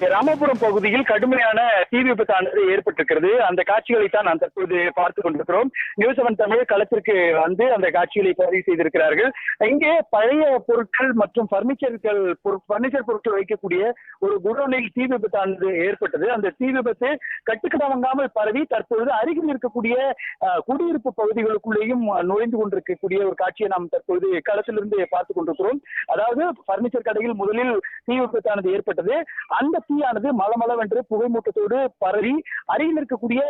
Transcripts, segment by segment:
ராமபுரம் பகுதியில் கடுமையான தீ விபத்தானது ஏற்பட்டிருக்கிறது. அந்த காட்சிகளை தான் நான் தற்போது பார்த்துக் கொண்டிருக்கிறோம். நியூஸ் 7 தமிழ் களத்திற்கு வந்து அந்த காட்சிகளை பதிவு செய்திருக்கிறார்கள். இங்கே பழைய பொருட்கள் மற்றும் பர்னிச்சர் பொருட்கள் வைக்கக்கூடிய ஒரு குடோனில் தீ விபத்தானது ஏற்பட்டது. அந்த தீ விபத்து கட்டுக்கடங்காமல் பரவி தற்பொழுது அருகில் இருக்கக்கூடிய குடியிருப்பு பகுதிகளுக்குள்ளேயும் நுழைந்து கொண்டிருக்கக்கூடிய ஒரு காட்சியை நாம் தற்போது களத்திலிருந்து பார்த்துக் கொண்டிருக்கிறோம். அதாவது பர்னிச்சர் கடையில் முதலில் தீ விபத்தானது ஏற்பட்டது. அந்த தீயானது மலமளவென்று புகைமூட்டத்தோடு பரவி அருகில் இருக்கக்கூடிய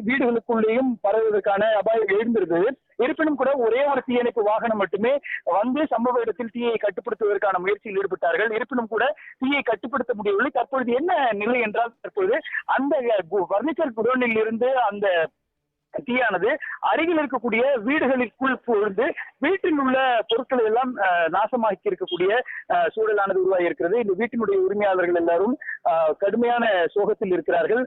வீடுகளுக்குள்ளேயும் பரவுவதற்கான அபாயம் எழுந்திருந்தது. இருப்பினும் கூட ஒரே ஒரு தீயணைப்பு வாகனம் மட்டுமே வந்து சம்பவ இடத்தில் தீயை கட்டுப்படுத்துவதற்கான முயற்சியில் ஈடுபட்டார்கள். இருப்பினும் கூட தீயை கட்டுப்படுத்த முடியவில்லை. தற்பொழுது என்ன நிலை என்றால், தற்போது அந்த பர்னிச்சர் குடோனில் இருந்து அந்த தீயானது அருகில் இருக்கக்கூடிய வீடுகளுக்குள் புகுந்து வீட்டில் உள்ள பொருட்களை எல்லாம் நாசமாக்கி இருக்கக்கூடிய சூழலானது உருவாகி இருக்கிறது. இந்த வீட்டினுடைய உரிமையாளர்கள் எல்லாரும் கடுமையான சோகத்தில் இருக்கிறார்கள்.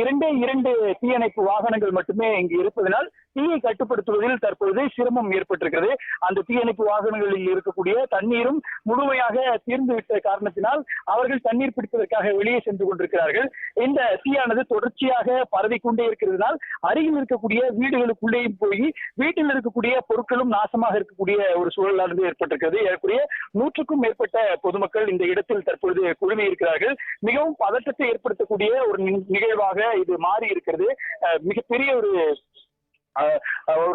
இரண்டு தீயணைப்பு வாகனங்கள் மட்டுமே இங்கு இருப்பதனால் தீயை கட்டுப்படுத்துவதில் தற்பொழுது சிரமம் ஏற்பட்டிருக்கிறது. அந்த தீயணைப்பு வாகனங்களில் இருக்கக்கூடிய தண்ணீரும் முழுமையாக தீர்ந்துவிட்ட காரணத்தினால் அவர்கள் தண்ணீர் பிடிப்பதற்காக வெளியே சென்று கொண்டிருக்கிறார்கள். இந்த தீயானது தொடர்ச்சியாக பரவிக்கொண்டே இருக்கிறதுனால் அருகில் இருக்கக்கூடிய வீடுகளுக்குள்ளேயும் போய் வீட்டில் இருக்கக்கூடிய பொருட்களும் நாசமாக இருக்கக்கூடிய ஒரு சூழலானது ஏற்பட்டிருக்கிறது. ஏறக்குறைய 100க்கும் மேற்பட்ட பொதுமக்கள் இந்த இடத்தில் தற்பொழுது குழுமி இருக்கிறார்கள். மிகவும் பதட்டத்தை ஏற்படுத்தக்கூடிய ஒரு நிகழ்வாக இது மாறி இருக்கிறது. மிகப்பெரிய ஒரு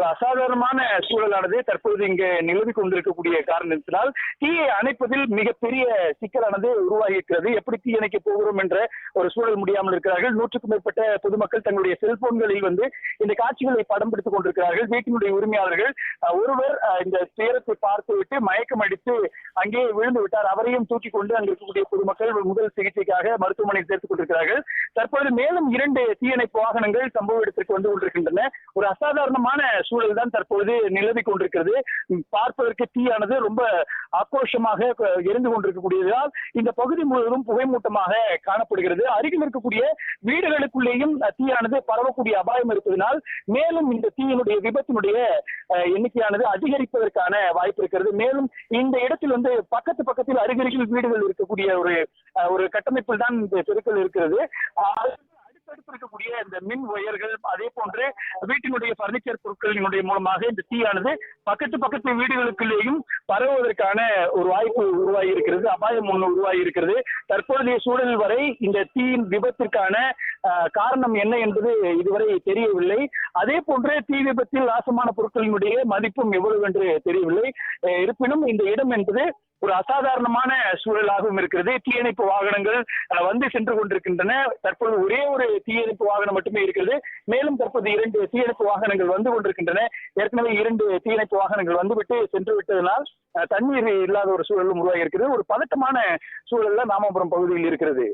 அசாதாரணமான சூழலானது தற்பொழுது இங்கு நிலவி கொண்டிருக்கக்கூடிய காரணத்தினால் தீயை அணைப்பதில் மிகப்பெரிய சிக்கலானது உருவாகி இருக்கிறது. எப்படி தீ அணைக்க போகிறோம் என்ற ஒரு சூழல் முடியாமல் இருக்கிறார்கள். 100க்கும் மேற்பட்ட பொதுமக்கள் தங்களுடைய செல்போன்களில் வந்து இந்த காட்சிகளை படம் பிடித்துக் கொண்டிருக்கிறார்கள். வீட்டினுடைய உரிமையாளர்கள் ஒருவர் இந்த துயரத்தை பார்த்துவிட்டு மயக்கம் அடித்து அங்கே விழுந்து விட்டார். அவரையும் தூக்கி கொண்டு அங்கு இருக்கக்கூடிய பொதுமக்கள் முதல் சிகிச்சைக்காக மருத்துவமனையில் சேர்த்துக் கொண்டிருக்கிறார்கள். தற்பொழுது மேலும் 2 தீயணைப்பு வாகனங்கள் சம்பவ இடத்திற்கு வந்து கொண்டிருக்கின்றன. ஒரு அசாதாரணமான சூழல் தான் தற்பொழுது நிலவி கொண்டிருக்கிறது. பார்ப்பதற்கு தீயானது ரொம்ப ஆக்ரோஷமாக எரிந்து கொண்டிருக்கக்கூடியதால் இந்த பகுதி முழுவதும் புகைமூட்டமாக காணப்படுகிறது. அருகில் இருக்கக்கூடிய வீடுகளுக்குள்ளேயும் தீயானது பரவக்கூடிய அபாயம் இருப்பதனால் மேலும் இந்த தீயினுடைய விபத்தினுடைய எண்ணிக்கையானது அதிகரிப்பதற்கான வாய்ப்பு இருக்கிறது. மேலும் இந்த இடத்தில் வந்து பக்கத்தில் அருகருகில் வீடுகள் இருக்கக்கூடிய ஒரு கட்டமைப்பில் தான் இந்த தெருக்கள் இருக்கிறது. இருக்கக்கூடிய இந்த மின் ஒயர்கள், அதே போன்று வீட்டினுடைய பர்னிச்சர் பொருட்களினுடைய மூலமாக இந்த தீயானது பக்கத்து வீடுகளுக்குள்ளேயும் பரவுவதற்கான ஒரு வாய்ப்பு உருவாகி இருக்கிறது. அபாயம் ஒன்று உருவாகி இருக்கிறது. தற்போதைய சூழல் வரை இந்த தீயின் விபத்திற்கான காரணம் என்ன என்பது இதுவரை தெரியவில்லை. அதே போன்று தீ விபத்தில் நாசமான பொருட்களினுடைய மதிப்பும் எவ்வளவு என்று தெரியவில்லை. இருப்பினும் இந்த இடம் என்பது ஒரு அசாதாரணமான சூழலாகவும் இருக்கிறது. தீயணைப்பு வாகனங்கள் வந்து சென்று கொண்டிருக்கின்றன. தற்போது ஒரே ஒரு தீயணைப்பு வாகனம் மட்டுமே இருக்கிறது. மேலும் தற்போது 2 தீயணைப்பு வாகனங்கள் வந்து கொண்டிருக்கின்றன. ஏற்கனவே 2 தீயணைப்பு வாகனங்கள் வந்துவிட்டு சென்று விட்டதனால் தண்ணீர் இல்லாத ஒரு சூழலும் உருவாகி இருக்கிறது. ஒரு பதட்டமான சூழல்ல ராமபுரம் பகுதியில் இருக்கிறது.